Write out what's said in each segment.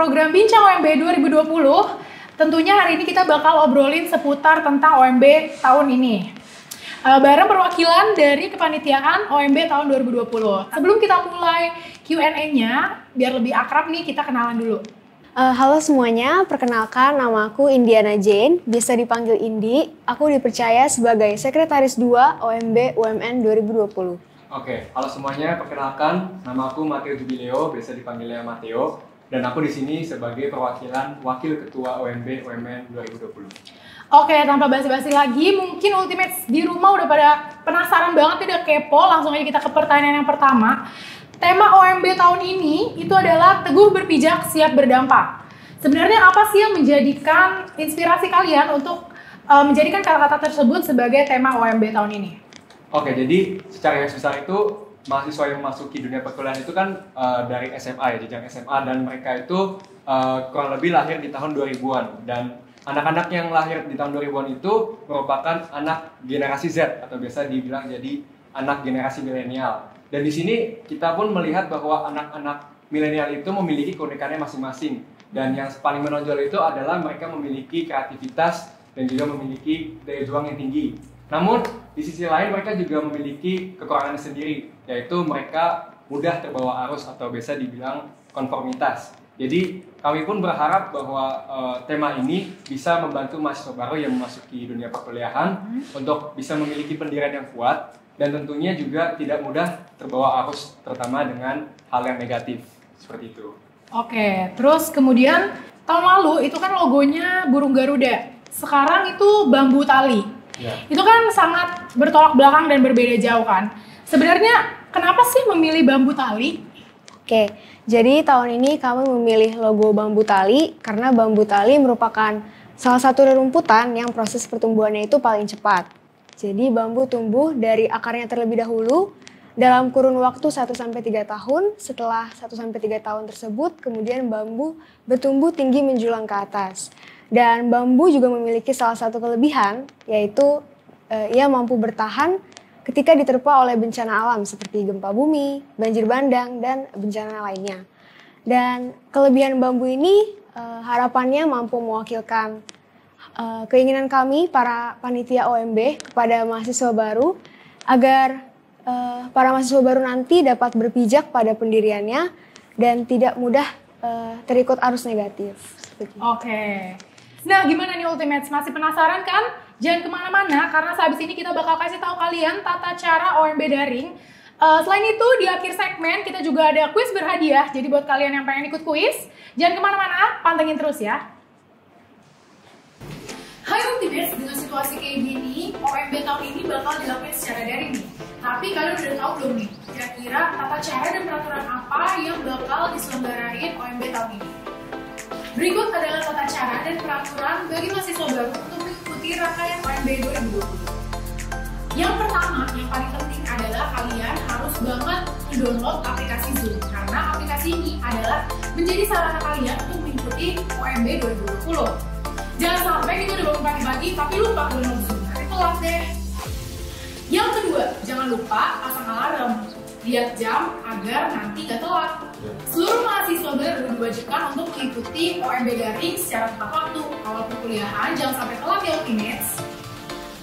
program Bincang OMB 2020. Tentunya hari ini kita bakal obrolin seputar tentang OMB tahun ini. Bareng perwakilan dari kepanitiaan OMB tahun 2020. Sebelum kita mulai Q&A-nya, biar lebih akrab nih, kita kenalan dulu. Halo semuanya, perkenalkan nama aku Indiana Jane, biasa dipanggil Indi. Aku dipercaya sebagai Sekretaris 2 OMB UMN 2020. Oke, halo semuanya, perkenalkan nama aku Matteo Jubileo, biasa dipanggilnya Matteo. Dan aku di sini sebagai perwakilan Wakil Ketua OMB UMN 2020. Oke, tanpa basa-basi lagi, mungkin Ultimates di rumah udah pada penasaran banget, udah kepo. Langsung aja kita ke pertanyaan yang pertama. Tema OMB tahun ini itu adalah Teguh Berpijak Siap Berdampak. Sebenarnya apa sih yang menjadikan inspirasi kalian untuk menjadikan kata-kata tersebut sebagai tema OMB tahun ini? Oke, jadi secara garis besar itu mahasiswa yang memasuki dunia perkuliahan itu kan dari SMA ya, jenjang SMA, dan mereka itu kurang lebih lahir di tahun 2000-an, dan anak-anak yang lahir di tahun 2000-an itu merupakan anak generasi Z atau biasa dibilang jadi anak generasi milenial. Dan di sini kita pun melihat bahwa anak-anak milenial itu memiliki keunikannya masing-masing, dan yang paling menonjol itu adalah mereka memiliki kreativitas dan juga memiliki daya juang yang tinggi. Namun di sisi lain mereka juga memiliki kekurangannya sendiri, yaitu mereka mudah terbawa arus atau biasa dibilang konformitas. Jadi kami pun berharap bahwa tema ini bisa membantu mahasiswa baru yang memasuki dunia perkuliahan untuk bisa memiliki pendirian yang kuat dan tentunya juga tidak mudah terbawa arus, terutama dengan hal yang negatif seperti itu. Oke, terus kemudian tahun lalu itu kan logonya burung Garuda, sekarang itu bambu tali. Ya. Itu kan sangat bertolak belakang dan berbeda jauh kan. Sebenarnya kenapa sih memilih bambu tali? Oke, jadi tahun ini kami memilih logo bambu tali karena bambu tali merupakan salah satu rerumputan yang proses pertumbuhannya itu paling cepat. Jadi bambu tumbuh dari akarnya terlebih dahulu dalam kurun waktu 1-3 tahun. Setelah 1-3 tahun tersebut, kemudian bambu bertumbuh tinggi menjulang ke atas. Dan bambu juga memiliki salah satu kelebihan, yaitu ia mampu bertahan ketika diterpa oleh bencana alam seperti gempa bumi, banjir bandang, dan bencana lainnya. Dan kelebihan bambu ini harapannya mampu mewakilkan keinginan kami para panitia OMB kepada mahasiswa baru agar para mahasiswa baru nanti dapat berpijak pada pendiriannya dan tidak mudah terikut arus negatif. Oke. Nah, gimana nih Ultimates? Masih penasaran kan? Jangan kemana-mana, karena sehabis ini kita bakal kasih tahu kalian tata cara OMB daring. Selain itu, di akhir segmen kita juga ada kuis berhadiah. Jadi buat kalian yang pengen ikut kuis, jangan kemana-mana, pantengin terus ya. Hai Ultimates, dengan situasi kayak gini, OMB tahun ini bakal dilakukan secara daring nih. Tapi kalian udah tahu belum nih, kira-kira tata cara dan peraturan apa yang bakal diselenggarain OMB tahun ini? Berikut adalah tata cara dan peraturan bagi mahasiswa baru untuk mengikuti rangkaian OMB 2020. Yang pertama, yang paling penting adalah kalian harus banget download aplikasi Zoom, karena aplikasi ini adalah menjadi sarana kalian untuk mengikuti OMB 2020. Jangan sampai kita udah bangun pagi-pagi tapi lupa download Zoom, nanti telat deh. Yang kedua, jangan lupa pasang alarm. Lihat jam agar nanti gak telat. Seluruh mahasiswa baru diwajibkan untuk mengikuti OMB daring secara tepat waktu. Kalau perkuliahan jangan sampai telat ya Ultimates.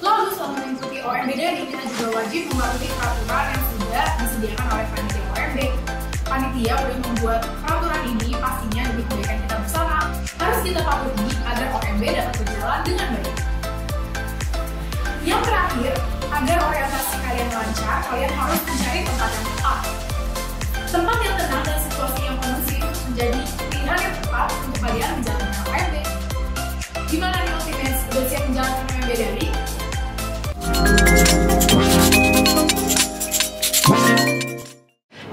Lalu selama mengikuti OMB daring kita juga wajib mematuhi peraturan yang sudah disediakan oleh panitia OMB. Panitia udah membuat peraturan ini pastinya demi kebaikan kita bersama. Harus kita patuhi agar OMB dapat berjalan dengan baik. Yang terakhir, agar orientasi kalian lancar, kalian harus mencari tempat yang tepat. Tempat yang tenang dan situasi yang kondusif menjadi pilihan yang tepat untuk kalian menjalankan OMB. Gimana nih Ultimates? Udah siap menjalankan OMB daring?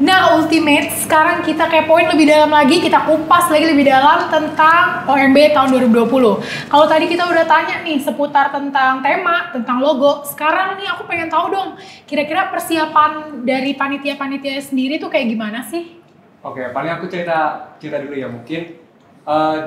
Nah Ultimates, sekarang kita kepoin lebih dalam lagi, kita kupas lagi lebih dalam tentang OMB tahun 2020. Kalau tadi kita udah tanya nih seputar tentang tema, tentang logo, sekarang nih aku pengen tahu dong, kira-kira persiapan dari panitia-panitia sendiri tuh kayak gimana sih? Oke, paling aku cerita dulu ya, mungkin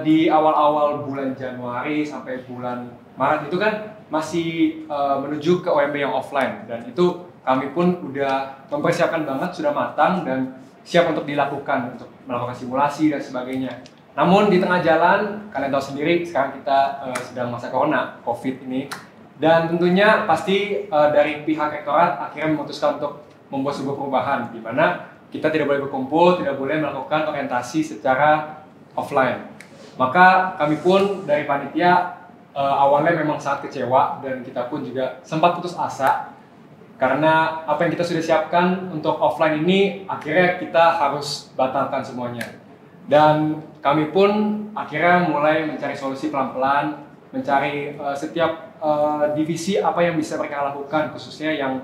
di awal-awal bulan Januari sampai bulan Maret itu kan masih menuju ke OMB yang offline, dan itu kami pun udah mempersiapkan banget, sudah matang dan siap untuk dilakukan, untuk melakukan simulasi dan sebagainya. Namun di tengah jalan, kalian tahu sendiri sekarang kita sedang masa corona, COVID ini. Dan tentunya pasti dari pihak rektorat akhirnya memutuskan untuk membuat sebuah perubahan di mana kita tidak boleh berkumpul, tidak boleh melakukan orientasi secara offline. Maka kami pun dari panitia awalnya memang sangat kecewa dan kita pun juga sempat putus asa karena apa yang kita sudah siapkan untuk offline ini akhirnya kita harus batalkan semuanya. Dan kami pun akhirnya mulai mencari solusi pelan-pelan, mencari setiap divisi apa yang bisa mereka lakukan, khususnya yang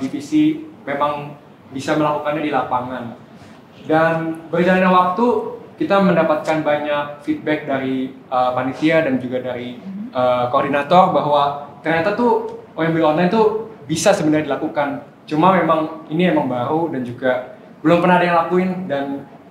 divisi memang bisa melakukannya di lapangan. Dan berjalannya waktu kita mendapatkan banyak feedback dari panitia dan juga dari koordinator bahwa ternyata tuh OMB online tuh bisa sebenarnya dilakukan. Cuma memang ini emang baru dan juga belum pernah ada yang lakuin, dan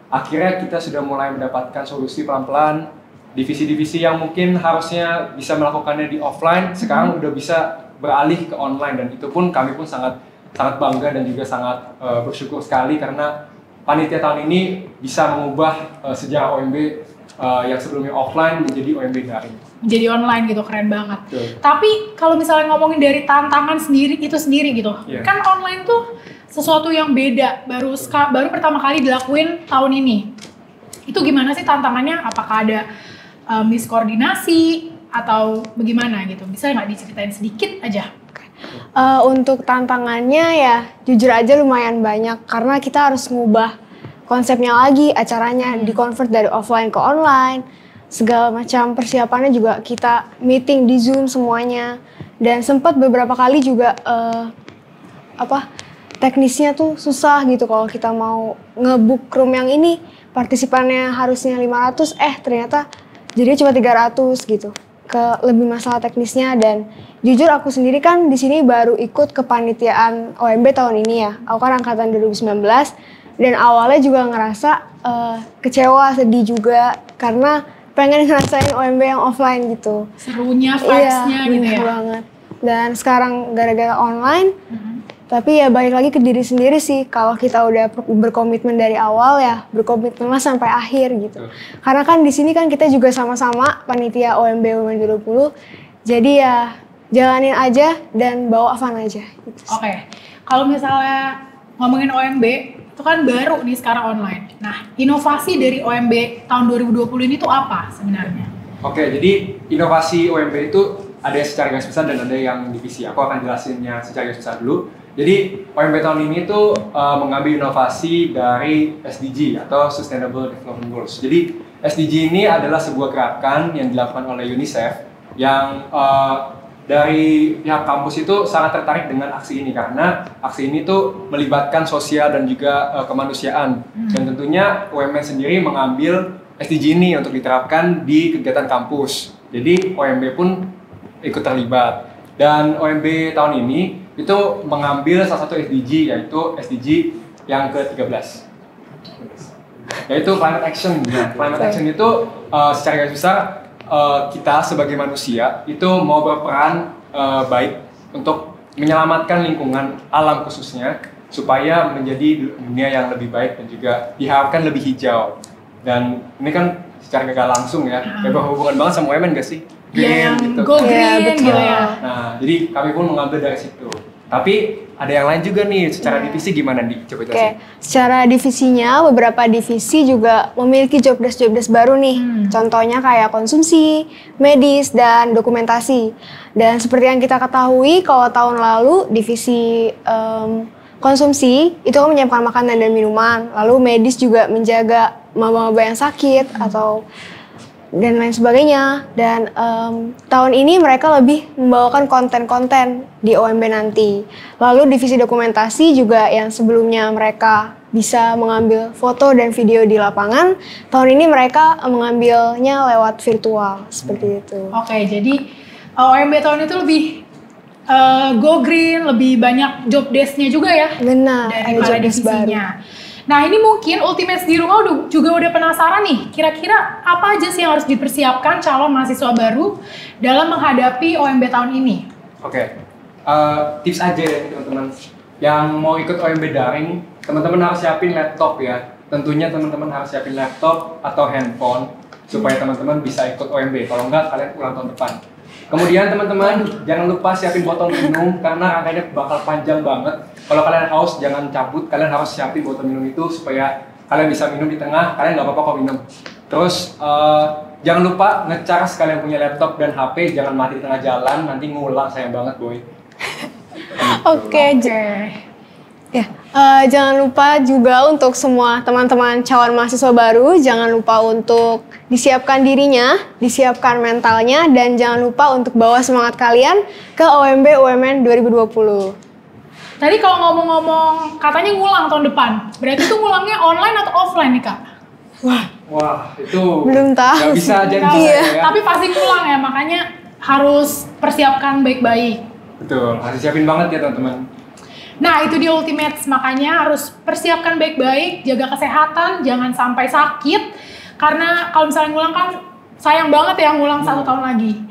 akhirnya kita sudah mulai mendapatkan solusi pelan-pelan. Divisi-divisi yang mungkin harusnya bisa melakukannya di offline sekarang udah bisa beralih ke online, dan itu pun kami pun sangat bangga dan juga sangat bersyukur sekali karena panitia tahun ini bisa mengubah sejarah OMB yang sebelumnya offline menjadi OMB daring. Jadi online gitu, keren banget. Betul. Tapi kalau misalnya ngomongin dari tantangan itu sendiri gitu, kan online tuh sesuatu yang beda, baru pertama kali dilakuin tahun ini. Itu gimana sih tantangannya? Apakah ada miskoordinasi atau bagaimana gitu? Bisa nggak diceritain sedikit aja? Untuk tantangannya ya jujur aja lumayan banyak karena kita harus ngubah konsepnya lagi, acaranya di-convert dari offline ke online. Segala macam persiapannya juga kita meeting di Zoom semuanya. Dan sempat beberapa kali juga teknisnya tuh susah gitu kalau kita mau nge-book room yang ini partisipannya harusnya 500 ternyata jadi cuma 300 gitu. Lebih masalah teknisnya. Dan jujur aku sendiri kan di sini baru ikut kepanitiaan OMB tahun ini ya. Aku kan angkatan 2019 dan awalnya juga ngerasa kecewa, sedih juga karena pengen ngerasain OMB yang offline gitu. Serunya, vibes-nya gitu ya. Iya, banget. Dan sekarang gara-gara online, tapi ya balik lagi ke diri sendiri sih. Kalau kita udah berkomitmen dari awal ya, berkomitmenlah sampai akhir gitu. Karena kan di sini kan kita juga sama-sama panitia OMB Women 20. Jadi ya jalanin aja dan bawa fun aja gitu. Oke. Kalau misalnya ngomongin OMB, itu kan baru nih sekarang online. Nah, inovasi dari OMB tahun 2020 ini tuh apa sebenarnya? Oke, jadi inovasi OMB itu ada yang secara garis besar dan ada yang divisi. Aku akan jelasinnya secara garis besar dulu. Jadi OMB tahun ini tuh mengambil inovasi dari SDG atau Sustainable Development Goals. Jadi SDG ini adalah sebuah gerakan yang dilakukan oleh UNICEF yang dari pihak kampus itu sangat tertarik dengan aksi ini karena aksi ini tuh melibatkan sosial dan juga kemanusiaan. Dan tentunya UMN sendiri mengambil SDG ini untuk diterapkan di kegiatan kampus. Jadi OMB pun ikut terlibat. Dan OMB tahun ini itu mengambil salah satu SDG, yaitu SDG yang ke-13, yaitu Climate Action. Nah, Climate Action itu secara garis besar kita sebagai manusia itu mau berperan baik untuk menyelamatkan lingkungan alam khususnya supaya menjadi dunia yang lebih baik dan juga diharapkan lebih hijau. Dan ini kan secara gak langsung ya, berhubungan banget sama UMN gak sih? Green, gitu. Go green gitu ya. Nah, jadi kami pun mengambil dari situ. Tapi ada yang lain juga nih, secara divisi gimana Di? Coba jelasin. Secara divisinya, beberapa divisi juga memiliki job desk baru nih. Contohnya kayak konsumsi, medis, dan dokumentasi. Dan seperti yang kita ketahui, kalau tahun lalu divisi konsumsi itu kan menyiapkan makanan dan minuman. Lalu medis juga menjaga maba-maba yang sakit atau dan lain sebagainya. Dan tahun ini mereka lebih membawakan konten-konten di OMB nanti. Lalu divisi dokumentasi juga yang sebelumnya mereka bisa mengambil foto dan video di lapangan, tahun ini mereka mengambilnya lewat virtual seperti itu. Oke, jadi OMB tahun itu lebih go green, lebih banyak job desk-nya juga ya. Benar, dari ada para job desk divisinya. Nah, ini mungkin Ultimates di rumah juga udah penasaran nih, kira-kira apa aja sih yang harus dipersiapkan calon mahasiswa baru dalam menghadapi OMB tahun ini? Oke, tips aja ya teman-teman. Yang mau ikut OMB daring, teman-teman harus siapin laptop ya. tentunya teman-teman harus siapin laptop atau handphone supaya teman-teman bisa ikut OMB. Kalau enggak, kalian ulang tahun depan. Kemudian teman-teman jangan lupa siapin botol minum karena rangkaiannya bakal panjang banget. Kalau kalian haus jangan cabut, kalian harus siapin botol minum itu supaya kalian bisa minum di tengah. Kalian nggak apa-apa kok minum. Terus jangan lupa ngecas kalian punya laptop dan HP, jangan mati di tengah jalan, nanti ngulang, sayang banget boy. Oke. Ya, jangan lupa juga untuk semua teman-teman calon mahasiswa baru, jangan lupa untuk disiapkan dirinya, disiapkan mentalnya, dan jangan lupa untuk bawa semangat kalian ke OMB UMN 2020. Tadi kalau ngomong-ngomong katanya ngulang tahun depan, berarti itu ngulangnya online atau offline nih Kak? Wah, itu belum tahu. Gak bisa janji Iya. ya. Tapi pasti ngulang ya, makanya harus persiapkan baik-baik. Betul, harus siapin banget ya teman-teman. Nah itu dia Ultimates, makanya harus persiapkan baik-baik, jaga kesehatan, jangan sampai sakit. Karena kalau misalnya ngulang kan sayang banget ya ngulang 1 tahun lagi.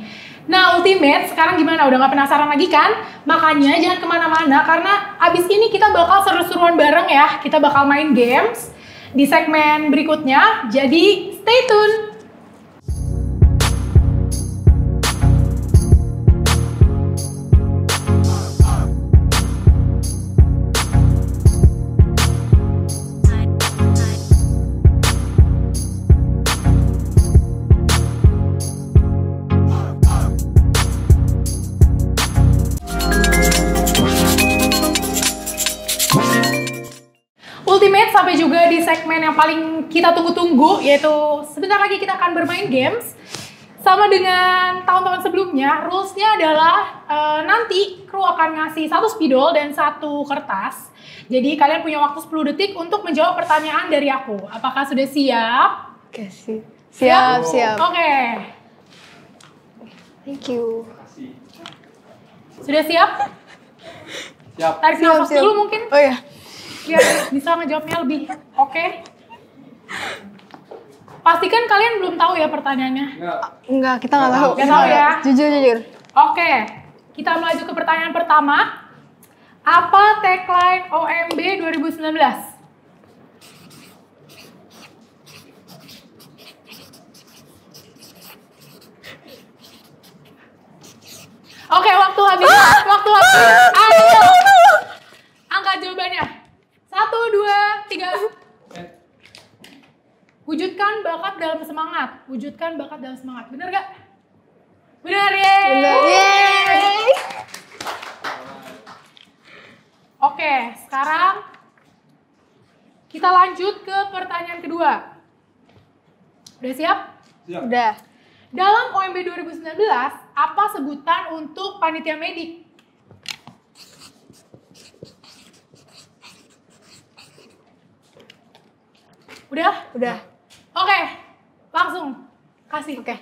Nah Ultimates, sekarang gimana? Udah gak penasaran lagi kan? Makanya jangan kemana-mana, karena abis ini kita bakal seru-seruan bareng ya. Kita bakal main games di segmen berikutnya, jadi stay tune! Ultimate sampai juga di segmen yang paling kita tunggu-tunggu, yaitu sebentar lagi kita akan bermain games. Sama dengan tahun-tahun sebelumnya, rules-nya adalah nanti kru akan ngasih 1 spidol dan 1 kertas. Jadi kalian punya waktu 10 detik untuk menjawab pertanyaan dari aku. Apakah sudah siap? Oke, siap. Oke. Thank you. Sudah siap? Siap. Tarik nafas dulu mungkin. Oh ya. Biar bisa ngejawabnya lebih oke. Pastikan kalian belum tahu ya pertanyaannya. Enggak, kita nggak tahu. Nggak tahu ya. Jujur. Oke, kita melaju ke pertanyaan pertama. Apa tagline OMB 2019? Oke, waktu habis. Ayo. Angkat jawabannya. 1, 2, 3. Wujudkan bakat dalam semangat. Wujudkan bakat dalam semangat. Bener gak? Bener, yeay! Bener, yeay! Oke, sekarang kita lanjut ke pertanyaan kedua. Udah siap? Siap. Udah. Dalam OMB 2019, apa sebutan untuk panitia medik? Udah? Oke, langsung kasih. Oke.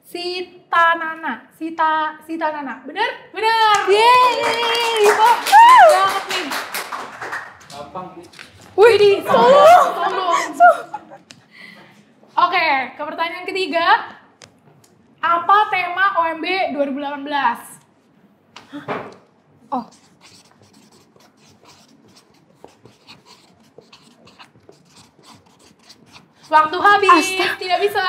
Sitanana. Sitanana. Bener? Yeay! Banget nih. Gampang nih. Widih, sombong. Oke, ke pertanyaan ketiga. Apa tema OMB 2018? Oh. Waktu habis. Tidak bisa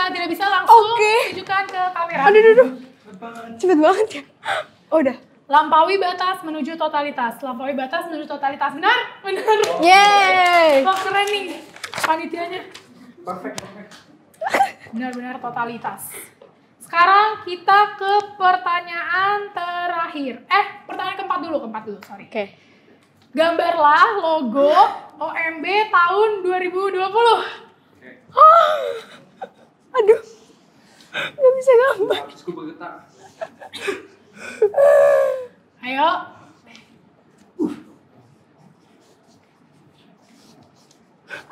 langsung tunjukkan ke kamera. Aduh. Cepet banget ya. Oh, udah. Lampaui batas menuju totalitas. Benar? Yeay! Wah, keren nih panitianya. Perfect. Benar-benar totalitas. Sekarang kita ke pertanyaan terakhir. Pertanyaan keempat dulu, sorry. Oke. Gambarlah logo OMB tahun 2020. Aduh. Gak bisa gambar. Habisku bergetar. Ayo.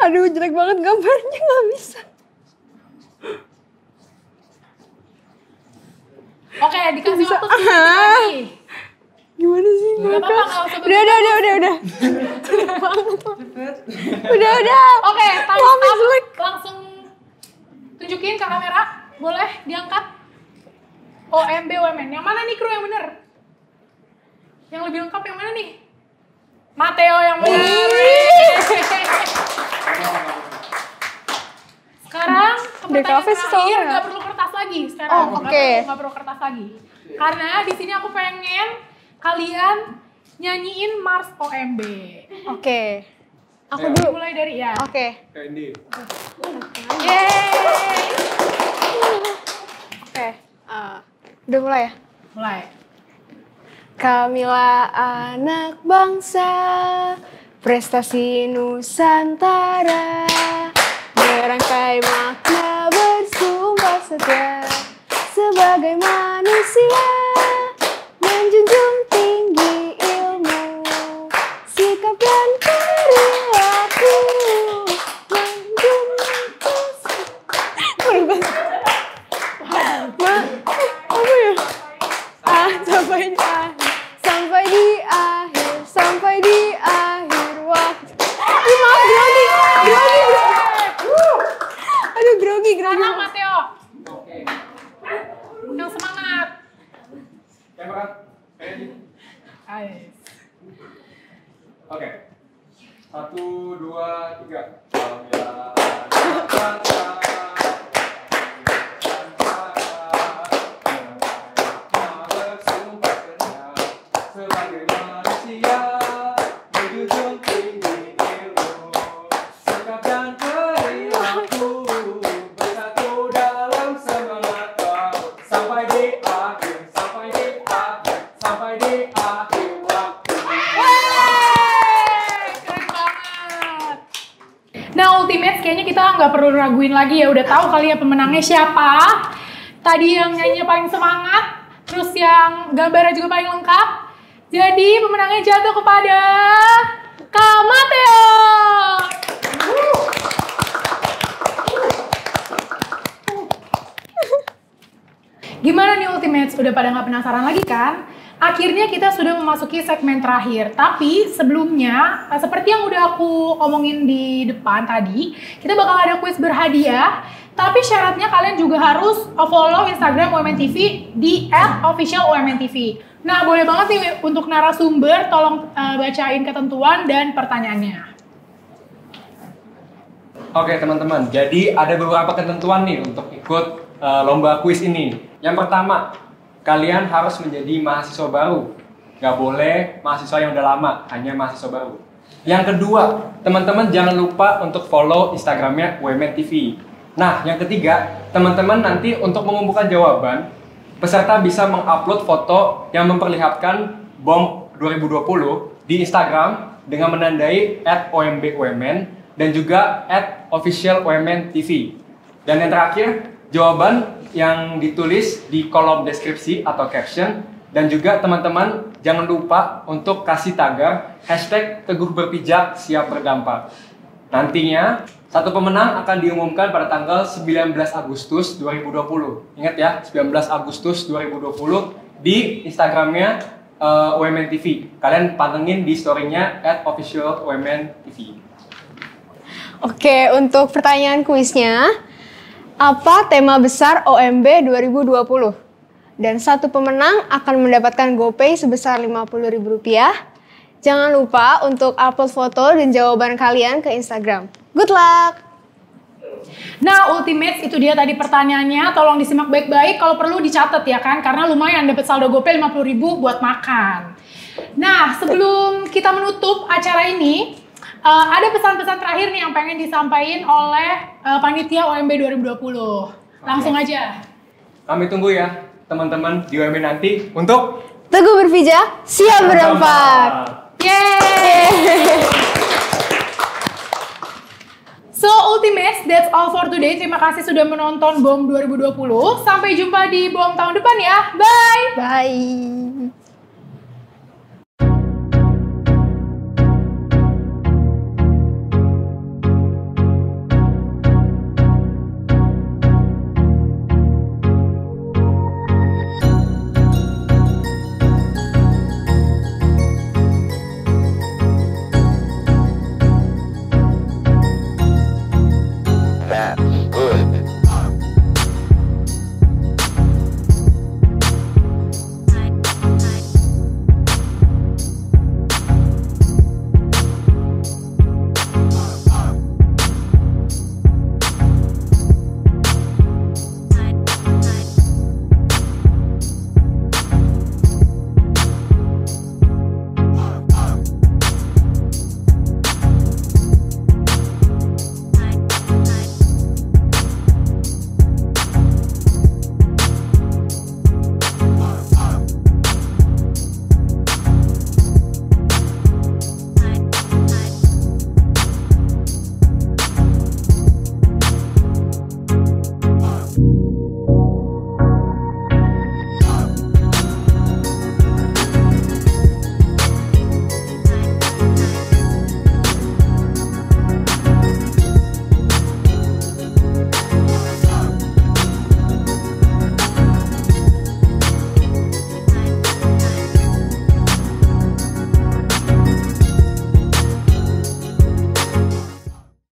Aduh, jelek banget gambarnya, gak bisa. Oke, dikasih waktu 10 detik lagi. Gimana sih? Gak apa-apa, gak usah Udah. Udah. Oke, Mami jelek. langsung tunjukin ke kamera. Boleh diangkat. OMB UMN. Yang mana nih kru yang bener? Yang lebih lengkap yang mana nih? Mateo yang bener. pertanyaan kafe sih terakhir soalnya. nggak perlu kertas lagi sekarang. Oh, oke. Nggak perlu kertas lagi. Karena di sini aku pengen kalian nyanyiin Mars OMB. Oke. Aku Ayo. dulu. Mulai dari ya. Oke. Ini. Yeay. Oke. Udah mulai ya? Mulai. Kamilah anak bangsa, prestasi Nusantara, merangkai makna bersumpah setia sebagai manusia, menjunjung tinggi ilmu, sikap dan perilaku, sampai di akhir waktu. Maaf, grogi. Aduh, grogi. Sekarang Mateo. Oke. Yang semangat. Yang berat. Ready? Ayo. Oke. 1, 2, 3. Kamilah anak bangsa, bersumpah setia sebagai manusia, menjunjung tinggi ilmu, sikap dan perilaku, bersatu dalam semangat baru, sampai di akhir waktu. Keren banget. Nah, Ultimates kayaknya kita nggak perlu raguin lagi ya. Udah tahu kali ya pemenangnya siapa. Tadi yang nyanyinya paling semangat, terus yang gambarnya juga paling lengkap. Jadi pemenangnya jatuh kepada Kak Mateo. Gimana nih Ultimates? Udah pada nggak penasaran lagi kan? Akhirnya kita sudah memasuki segmen terakhir. Tapi sebelumnya, seperti yang udah aku omongin di depan tadi, kita bakal ada kuis berhadiah. Tapi syaratnya kalian juga harus follow Instagram UMN TV di @officialumntv. Nah, boleh banget nih untuk narasumber, tolong bacain ketentuan dan pertanyaannya. Oke teman-teman, jadi ada beberapa ketentuan nih untuk ikut lomba kuis ini. Yang pertama, kalian harus menjadi mahasiswa baru. Gak boleh mahasiswa yang udah lama, hanya mahasiswa baru. Yang kedua, teman-teman jangan lupa untuk follow Instagramnya UMN TV. Nah, yang ketiga, teman-teman nanti untuk mengumpulkan jawaban, peserta bisa mengupload foto yang memperlihatkan BOM 2020 di Instagram dengan menandai @OMBUMN dan juga @officialumntv. Dan yang terakhir, jawaban yang ditulis di kolom deskripsi atau caption. Dan juga teman-teman jangan lupa untuk kasih tagar #Teguh Berpijak Siap Berdampak. Nantinya, satu pemenang akan diumumkan pada tanggal 19 Agustus 2020. Ingat ya, 19 Agustus 2020 di Instagramnya UMN TV. Kalian pantengin di story-nya @officialumntv. Oke, untuk pertanyaan kuisnya, apa tema besar OMB 2020? Dan satu pemenang akan mendapatkan GoPay sebesar Rp50.000. Jangan lupa untuk upload foto dan jawaban kalian ke Instagram. Good luck! Nah, Ultimates itu dia tadi pertanyaannya. Tolong disimak baik-baik. Kalau perlu dicatat ya kan, karena lumayan dapat saldo GoPay Rp50.000 buat makan. Nah, sebelum kita menutup acara ini, ada pesan-pesan terakhir nih yang pengen disampaikan oleh panitia OMB 2020. Langsung aja. Kami tunggu ya teman-teman di UMN nanti untuk Teguh Berpijak, siap berdampak! Yeay! So Ultimates, that's all for today. Terima kasih sudah menonton BOM 2020. Sampai jumpa di BOM tahun depan ya. Bye! Bye!